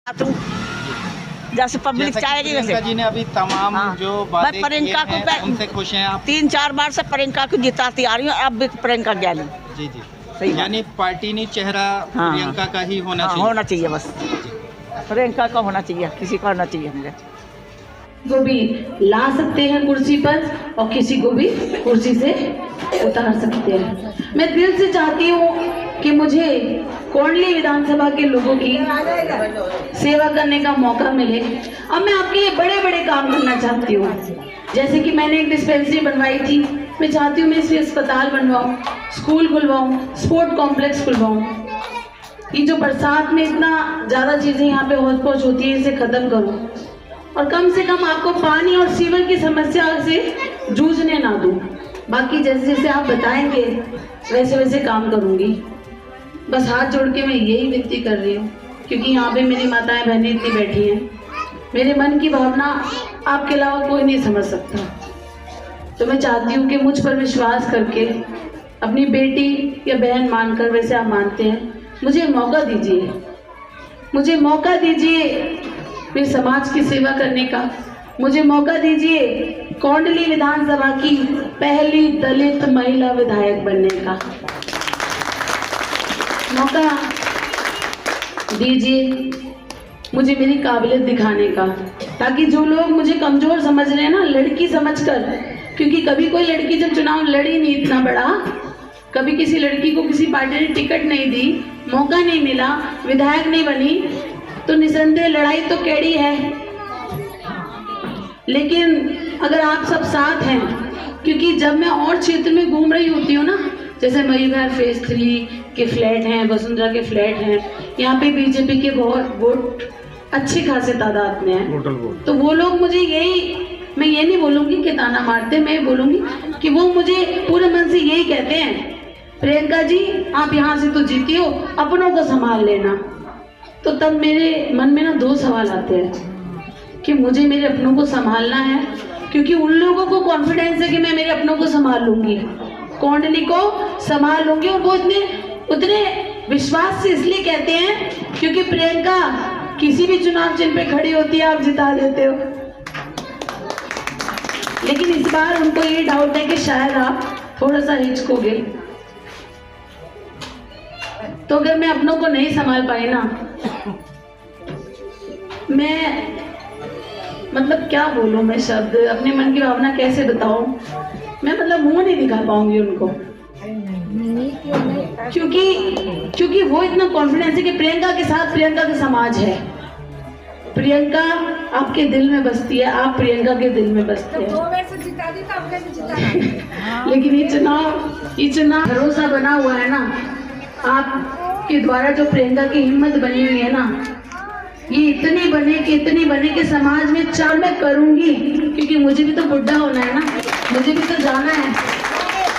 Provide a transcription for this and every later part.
जैसे पब्लिक चाहेगी वैसे। प्रियंका जी ने अभी तमाम जो बातें मैं प्रियंका की हैं, उनसे खुश हैं आप? 3-4 बार से प्रियंका को जिताती आ रही हूँ, अब भी प्रियंका ज्ञानी। जी जी, सही यानी पार्टी ने चेहरा प्रियंका का ही होना चाहिए। होना चाहिए, बस प्रियंका का होना चाहिए, किसी का होना चाहिए। मुझे को भी ला सकते हैं कुर्सी पर और किसी को भी कुर्सी से उतार सकते हैं। मैं दिल से चाहती हूँ कि मुझे कोंडली विधानसभा के लोगों की सेवा करने का मौका मिले। अब मैं आपके लिए बड़े बड़े काम करना चाहती हूँ, जैसे कि मैंने एक डिस्पेंसरी बनवाई थी, मैं चाहती हूँ मैं इसमें अस्पताल बनवाऊँ, स्कूल खुलवाऊँ, स्पोर्ट कॉम्प्लेक्स खुलवाऊँ। ये जो बरसात में इतना ज़्यादा चीज़ें यहाँ पे होच पोच होती है, इसे ख़त्म करूँ और कम से कम आपको पानी और सीवर की समस्या से जूझने ना दूँ। बाकी जैसे जैसे आप बताएंगे वैसे वैसे काम करूँगी। बस हाथ जोड़ के मैं यही विनती कर रही हूँ, क्योंकि यहाँ पे मेरी माताएं बहनें इतनी बैठी हैं, मेरे मन की भावना आपके अलावा कोई नहीं समझ सकता। तो मैं चाहती हूँ कि मुझ पर विश्वास करके अपनी बेटी या बहन मानकर, वैसे आप मानते हैं, मुझे मौका दीजिए, मुझे मौका दीजिए मेरे समाज की सेवा करने का। मुझे मौका दीजिए कोंडली विधानसभा की पहली दलित महिला विधायक बनने का मौका दीजिए, मुझे मेरी काबिलियत दिखाने का, ताकि जो लोग मुझे कमजोर समझ रहे हैं ना, लड़की समझकर, क्योंकि कभी कोई लड़की जब चुनाव लड़ी नहीं इतना बड़ा, कभी किसी लड़की को किसी पार्टी ने टिकट नहीं दी, मौका नहीं मिला, विधायक नहीं बनी, तो निसंदेह लड़ाई तो कैडी है। लेकिन अगर आप सब साथ हैं, क्योंकि जब मैं और क्षेत्र में घूम रही होती हूँ ना, जैसे मयूर फेज 3 के फ्लैट हैं, वसुंधरा के फ्लैट हैं, यहाँ पे बीजेपी के बहुत वोट अच्छी खासे तादाद में हैं, तो वो लोग मुझे यही, मैं ये नहीं बोलूँगी कि ताना मारते, मैं बोलूँगी कि वो मुझे पूरे मन से यही कहते हैं, प्रियंका जी आप यहाँ से तो जीती हो, अपनों को संभाल लेना। तो तब मेरे मन में ना 2 सवाल आते हैं कि मुझे मेरे अपनों को संभालना है, क्योंकि उन लोगों को कॉन्फिडेंस है कि मैं मेरे अपनों को संभाल लूंगी, कोंडली को संभाल लूंगी, और वो उतने विश्वास से इसलिए कहते हैं क्योंकि प्रियंका किसी भी चुनाव चिन्ह पे खड़ी होती है, आप जिता देते हो। लेकिन इस बार उनको ये डाउट है कि शायद आप थोड़ा सा हिचकोगे, तो अगर मैं अपनों को नहीं संभाल पाई ना, मैं मतलब क्या बोलूं, मैं शब्द अपने मन की भावना कैसे बताऊं, मैं मतलब मुंह नहीं दिखा पाऊंगी उनको, क्योंकि वो इतना कॉन्फिडेंस है कि प्रियंका के साथ प्रियंका का समाज है। प्रियंका आपके दिल में बसती है, आप प्रियंका के दिल में बसते हैं। लेकिन ये चुनाव भरोसा बना हुआ है ना, आपके द्वारा जो प्रियंका की हिम्मत बनी हुई है ना, ये इतनी बने कि समाज में चार मैं करूंगी, क्योंकि मुझे भी तो बुढ़ा होना है ना, मुझे भी तो जाना है,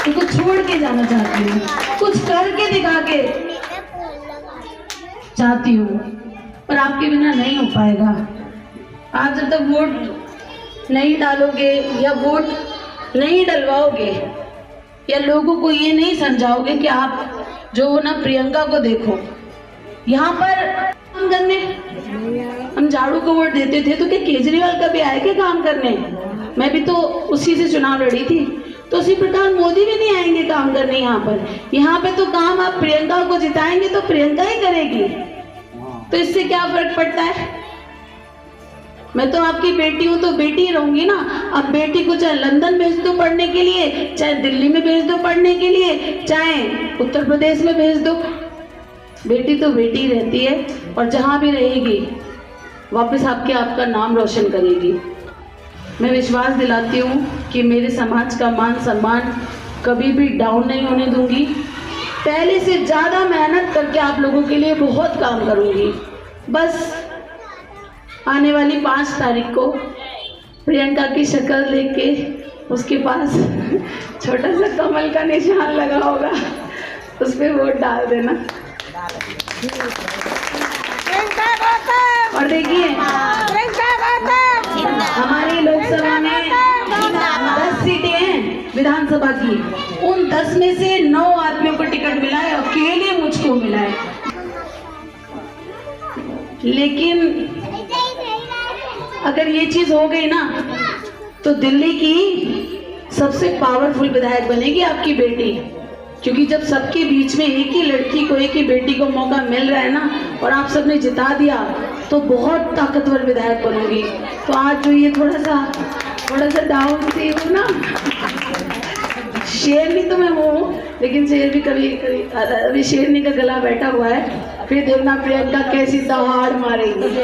तो कुछ छोड़ के जाना चाहती हूँ, कुछ करके दिखा के चाहती हूँ, पर आपके बिना नहीं हो पाएगा। आप जब तक वोट नहीं डालोगे या वोट नहीं डलवाओगे या लोगों को ये नहीं समझाओगे कि आप जो हो ना प्रियंका को देखो, यहाँ पर काम करने हम झाड़ू को वोट देते थे, तो क्या केजरीवाल का भी आए क्या काम करने? मैं भी तो उसी से चुनाव लड़ी थी, तो उसी प्रकार मोदी भी नहीं आएंगे काम करने यहाँ पे तो काम आप प्रियंका को जिताएंगे तो प्रियंका ही करेगी, तो इससे क्या फर्क पड़ता है? मैं तो आपकी बेटी हूँ तो बेटी रहूंगी ना। अब बेटी को चाहे लंदन भेज दो पढ़ने के लिए, चाहे दिल्ली में भेज दो पढ़ने के लिए, चाहे उत्तर प्रदेश में भेज दो, बेटी तो बेटी रहती है, और जहाँ भी रहेगी वापस आपका नाम रोशन करेगी। मैं विश्वास दिलाती हूँ कि मेरे समाज का मान सम्मान कभी भी डाउन नहीं होने दूंगी, पहले से ज़्यादा मेहनत करके आप लोगों के लिए बहुत काम करूँगी। बस आने वाली 5 तारीख को प्रियंका की शक्ल देख के उसके पास छोटा सा कमल का निशान लगा होगा, उस पर वोट डाल देना। और देखिए हमारी लोकसभा में 10 सीटें हैं विधानसभा की, उन 10 में से 9 आदमियों को टिकट मिला है, अकेले मुझको मिला है। लेकिन अगर ये चीज हो गई ना तो दिल्ली की सबसे पावरफुल विधायक बनेगी आपकी बेटी, क्योंकि जब सबके बीच में एक ही लड़की को, एक ही बेटी को मौका मिल रहा है ना और आप सबने जिता दिया तो बहुत ताकतवर विधायक बनोगी। तो आज जो ये थोड़ा सा डाउन सी हूँ ना, शेरनी तो मैं हूँ, लेकिन शेर भी कभी कभी, अभी शेरनी का गला बैठा हुआ है, फिर देखना प्रियंका कैसी दहाड़ मारेगी।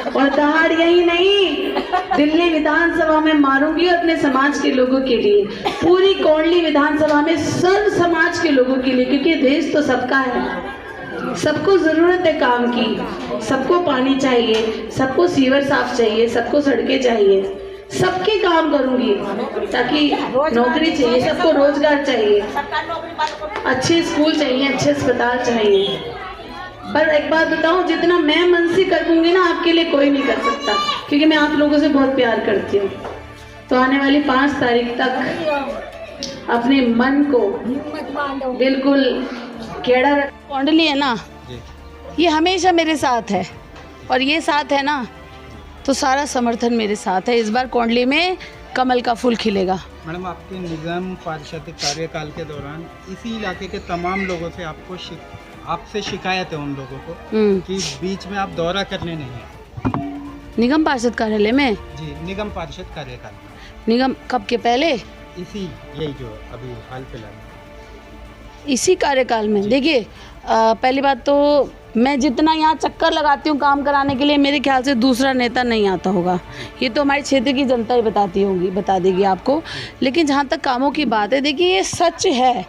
और दहाड़ यही नहीं, दिल्ली विधानसभा में मारूंगी और अपने समाज के लोगों के लिए, पूरी कोंडली विधानसभा में सर्व समाज के लोगों के लिए, क्योंकि देश तो सबका है, सबको जरूरत है काम की, सबको पानी चाहिए, सबको सीवर साफ चाहिए, सबको सड़कें चाहिए, सबके काम करूंगी, ताकि नौकरी चाहिए, सबको रोजगार चाहिए, अच्छे स्कूल चाहिए, अच्छे अस्पताल चाहिए। पर एक बात बताऊं, जितना मैं मन से कर दूंगी ना, आपके लिए कोई नहीं कर सकता, क्योंकि मैं आप लोगों से बहुत प्यार करती हूँ। तो आने वाली 5 तारीख तक अपने मन को बिल्कुल केड़ा रख। कोंडली है ना, ये हमेशा मेरे साथ है, और ये साथ है ना तो सारा समर्थन मेरे साथ है। इस बार कोंडली में कमल का फूल खिलेगा। मैडम, आपके निगम पार्षद कार्यकाल के दौरान इसी इलाके के तमाम लोगों से आपसे शिकायत है उन लोगों को कि बीच में आप दौरा करने नहीं है। निगम पार्षद कार्यालय में? जी, निगम पार्षद कार्यकाल। निगम कब के पहले? यही जो अभी हाल फिलहाल इसी कार्यकाल में। देखिए, पहली बात तो मैं जितना यहाँ चक्कर लगाती हूँ काम कराने के लिए, मेरे ख्याल से दूसरा नेता नहीं आता होगा। ये तो हमारे क्षेत्र की जनता ही बता देगी आपको। लेकिन जहाँ तक कामों की बात है, देखिए ये सच है,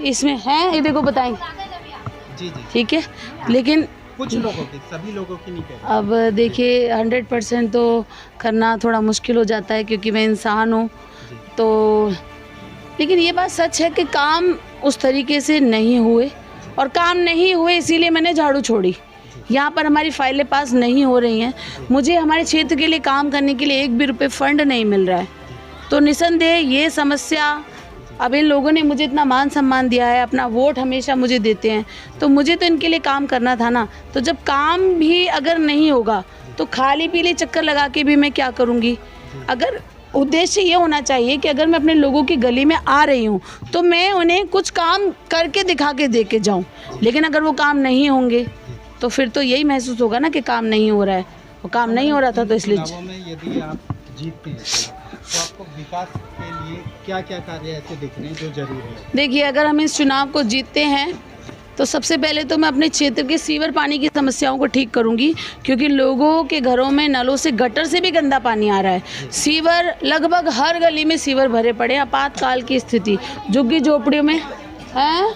इसमें है, ये देखो बताएं। जी जी, ठीक है, लेकिन कुछ लोगों की, सभी लोगों की नहीं कह। अब देखिए 100% तो करना थोड़ा मुश्किल हो जाता है, क्योंकि मैं इंसान हूँ। तो लेकिन ये बात सच है कि काम उस तरीके से नहीं हुए, और काम नहीं हुए इसीलिए मैंने झाड़ू छोड़ी। यहाँ पर हमारी फाइलें पास नहीं हो रही हैं, मुझे हमारे क्षेत्र के लिए काम करने के लिए 1 भी रुपये फंड नहीं मिल रहा है। तो निसंदेह ये समस्या, अब इन लोगों ने मुझे इतना मान सम्मान दिया है, अपना वोट हमेशा मुझे देते हैं, तो मुझे तो इनके लिए काम करना था ना। तो जब काम भी अगर नहीं होगा तो खाली पीली चक्कर लगा के भी मैं क्या करूँगी। अगर उद्देश्य ये होना चाहिए कि अगर मैं अपने लोगों की गली में आ रही हूँ तो मैं उन्हें कुछ काम करके दिखा के दे के जाऊँ। लेकिन अगर वो काम नहीं होंगे तो फिर तो यही महसूस होगा ना कि काम नहीं हो रहा है। वो काम नहीं हो रहा था, तो इसलिए यदि आप जीतते हैं तो आपको विकास के लिए क्या क्या कार्य ऐसे दिख रहे हैं जो जरूरी है? देखिए, अगर हम इस चुनाव को जीतते हैं तो सबसे पहले तो मैं अपने क्षेत्र के सीवर पानी की समस्याओं को ठीक करूंगी, क्योंकि लोगों के घरों में नलों से, गटर से भी गंदा पानी आ रहा है। सीवर लगभग हर गली में सीवर भरे पड़े, आपातकाल की स्थिति झुग्गी झोपड़ियों में है,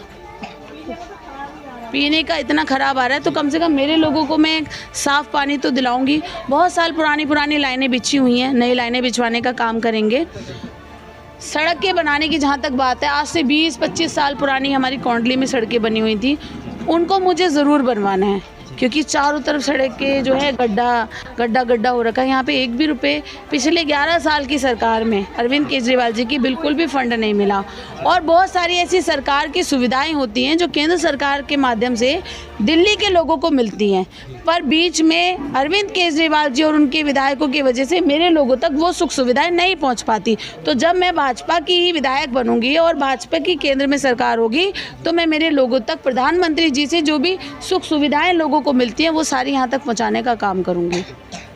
पीने का इतना ख़राब आ रहा है। तो कम से कम मेरे लोगों को मैं साफ़ पानी तो दिलाऊंगी। बहुत साल पुरानी लाइनें बिछी हुई हैं, नई लाइनें बिछवाने का काम करेंगे। सड़क के बनाने की जहाँ तक बात है, आज से 20-25 साल पुरानी हमारी कोंडली में सड़कें बनी हुई थी, उनको मुझे ज़रूर बनवाना है, क्योंकि चारों तरफ सड़क के जो है गड्ढा हो रखा है। यहाँ पे 1 भी रुपये पिछले 11 साल की सरकार में अरविंद केजरीवाल जी की बिल्कुल भी फंड नहीं मिला। और बहुत सारी ऐसी सरकार की सुविधाएं होती हैं जो केंद्र सरकार के माध्यम से दिल्ली के लोगों को मिलती हैं, पर बीच में अरविंद केजरीवाल जी और उनके विधायकों की वजह से मेरे लोगों तक वो सुख सुविधाएं नहीं पहुंच पाती। तो जब मैं भाजपा की ही विधायक बनूंगी और भाजपा की केंद्र में सरकार होगी तो मैं मेरे लोगों तक, प्रधानमंत्री जी से जो भी सुख सुविधाएं लोगों को मिलती हैं वो सारी यहाँ तक पहुँचाने का काम करूँगी।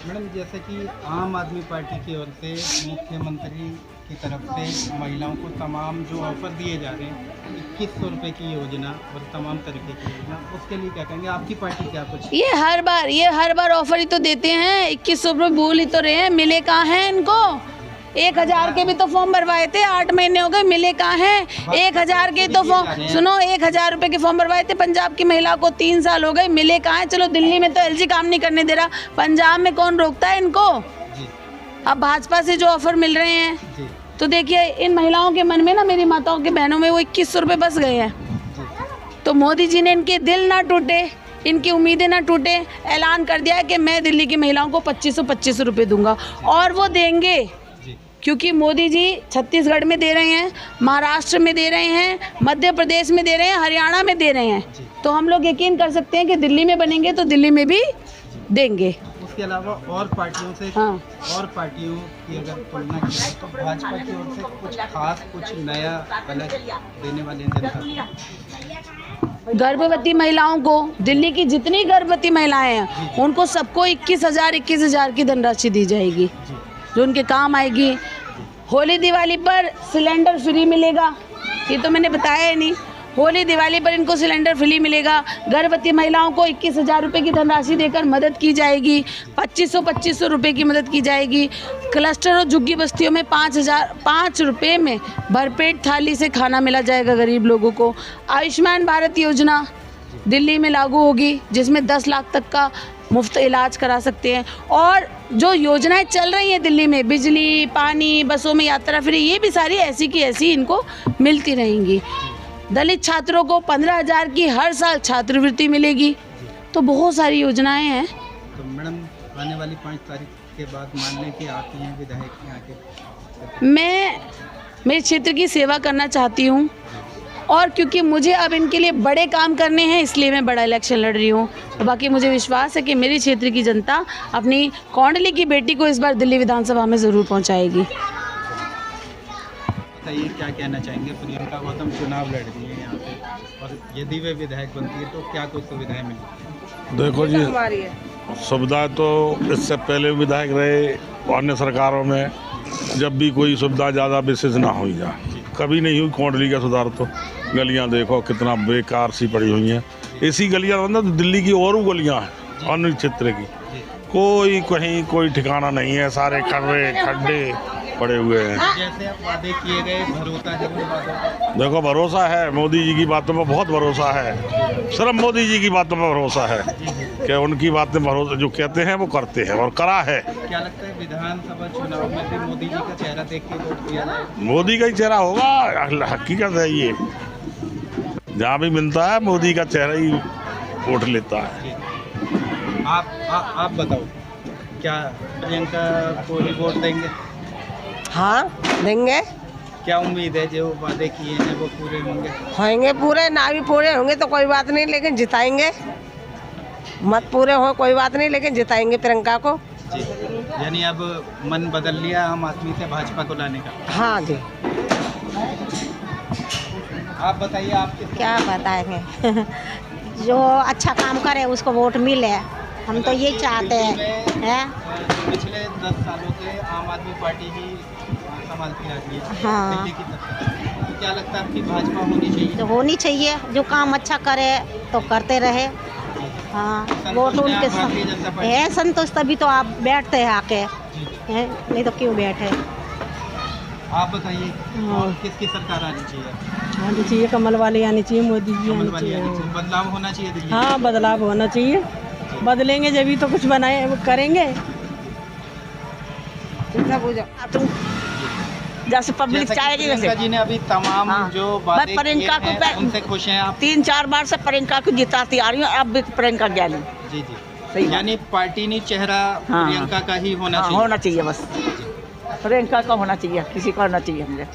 मैडम, जैसे कि आम आदमी पार्टी की ओर से मुख्यमंत्री की तरफ से महिलाओं को तमाम जो ऑफर दिए जा रहे हैं, 2100 रुपये की योजना और तमाम तरीके की योजना, उसके लिए क्या कहेंगे? आपकी पार्टी क्या कुछ? ये हर बार ऑफर ही तो देते हैं, 2100 रुपये बोल ही तो रहे हैं, मिले कहाँ हैं इनको? 1000 के भी तो फॉर्म भरवाए थे, 8 महीने हो गए, मिले कहाँ हैं? 1000 के तो फॉर्म, सुनो, 1000 रुपये के फॉर्म भरवाए थे पंजाब की महिला को, 3 साल हो गए, मिले कहाँ हैं? चलो दिल्ली में तो LG काम नहीं करने दे रहा, पंजाब में कौन रोकता है इनको? अब भाजपा से जो ऑफर मिल रहे हैं, तो देखिए इन महिलाओं के मन में ना, मेरी माताओं के बहनों में वो 2100 रुपये बस गए हैं। तो मोदी जी ने इनके दिल ना टूटे, इनकी उम्मीदें ना टूटे, ऐलान कर दिया है कि मैं दिल्ली की महिलाओं को 2500 रुपये दूंगा, और वो देंगे, क्योंकि मोदी जी छत्तीसगढ़ में दे रहे हैं, महाराष्ट्र में दे रहे हैं, मध्य प्रदेश में दे रहे हैं, हरियाणा में दे रहे हैं। तो हम लोग यकीन कर सकते हैं कि दिल्ली में बनेंगे तो दिल्ली में भी देंगे। उसके अलावा और पार्टियों से हाँ। और पार्टियों की अगर तुलना की जाए तो भाजपा की ओर से कुछ खास कुछ नया अलग देने वाले हैं जनता को? गर्भवती महिलाओं को, दिल्ली की जितनी गर्भवती महिलाएं हैं उनको सबको 21,000 की धनराशि दी जाएगी जो उनके काम आएगी। होली दिवाली पर सिलेंडर फ्री मिलेगा, ये तो मैंने बताया ही नहीं। होली दिवाली पर इनको सिलेंडर फ्री मिलेगा। गर्भवती महिलाओं को 21,000 रुपये की धनराशि देकर मदद की जाएगी। 2500 रुपये की मदद की जाएगी। क्लस्टर और झुग्गी बस्तियों में 5 रुपये में भरपेट थाली से खाना मिला जाएगा गरीब लोगों को। आयुष्मान भारत योजना दिल्ली में लागू होगी जिसमें 10 लाख तक का मुफ्त इलाज करा सकते हैं। और जो योजनाएं चल रही हैं दिल्ली में, बिजली, पानी, बसों में यात्रा फ्री, ये भी सारी ऐसी की ऐसी इनको मिलती रहेंगी। दलित छात्रों को 15,000 की हर साल छात्रवृत्ति मिलेगी। तो बहुत सारी योजनाएं हैं। तो मैडम आने वाली 5 तारीख के बाद मान लें कि आप ही हैं विधायक यहाँ के, मैं मेरे क्षेत्र की सेवा करना चाहती हूँ और क्योंकि मुझे अब इनके लिए बड़े काम करने हैं इसलिए मैं बड़ा इलेक्शन लड़ रही हूँ। और बाकी मुझे विश्वास है कि मेरे क्षेत्र की जनता अपनी कौंडली की बेटी को इस बार दिल्ली विधानसभा में ज़रूर पहुँचाएगी। बताइए क्या कहना चाहेंगे? प्रियंका गौतम चुनाव लड़ रही है यहाँ पे और यदि वे विधायक बनती है तो क्या कुछ सुविधाएं मिलेंगी? देखो जी, सुविधा तो इससे पहले विधायक रहे अन्य सरकारों में, जब भी कोई सुविधा ज़्यादा विशेष ना हुई जा, कभी नहीं हुई कोंडली का सुधार। तो गलियां देखो कितना बेकार सी पड़ी हुई हैं। ऐसी गलियां मतलब तो दिल्ली की और गलियां हैं अन्य क्षेत्र की, कोई कहीं कोई ठिकाना नहीं है, सारे खर्रे खड्डे पड़े हुए हैं। जैसे आप वादे किए गए, भरोसा है वो वादों? देखो भरोसा है, मोदी जी की बातों में बहुत भरोसा है, सिर्फ मोदी जी की बातों में भरोसा है कि उनकी बातें भरोसा जो कहते हैं वो करते हैं और करा है। क्या लगता है विधानसभा चुनाव में भी मोदी जी का चेहरा देख के वोट दिया जाए? मोदी का ही चेहरा होगा, हकीकत है ये। जहाँ भी मिलता है मोदी का चेहरा ही वोट लेता है। आप बताओ, क्या प्रियंका को ही वोट देंगे? हाँ देंगे। क्या उम्मीद है जो वादे किए हैं वो पूरे होंगे? पूरे ना भी पूरे होंगे तो कोई बात नहीं, लेकिन जिताएंगे। मत पूरे हो कोई बात नहीं, लेकिन जिताएंगे प्रियंका को। जी, यानी अब मन बदल लिया आम आदमी से भाजपा को लाने का? हाँ जी। आप बताइए, आप क्या बताएंगे जो अच्छा काम करे उसको वोट मिले, हम तो ये चाहते हैं। पिछले 10 सालों से आम आदमी पार्टी ही संभालती आ रही है हाँ। दिल्ली की तरफ। तो क्या लगता है आपकी भाजपा होनी चाहिए? जो होनी चाहिए, जो काम अच्छा करे तो करते रहे। हाँ, वोट उनके है संतोष, तभी तो आप बैठते हैं आके हैं, नहीं तो क्यों बैठे। आप बताइए, और किसकी सरकार आनी चाहिए? आनी चाहिए कमल वाली आनी चाहिए, मोदी जी कमल आनी वाली आनी चाहिए। चाहिए। बदलाव होना चाहिए दिल्ली। हाँ बदलाव होना चाहिए, बदलेंगे जब ही तो कुछ बनाए करेंगे। जैसे पब्लिक जैसा कि चाहेगी प्रियंका वैसे। जी ने अभी तमाम हाँ। जो मैं बातें प्रियंका किए को हैं, उनसे खुश हैं आप? 3-4 बार से प्रियंका को जिताती आ रही हूँ, अब भी प्रियंका ज्ञानी। जी सही बात। यानी पार्टी नहीं, चेहरा हाँ। प्रियंका का ही होना हाँ, चाहिए। होना चाहिए बस। प्रियंका का होना चाहिए, किसी का होना चाहिए मुझे।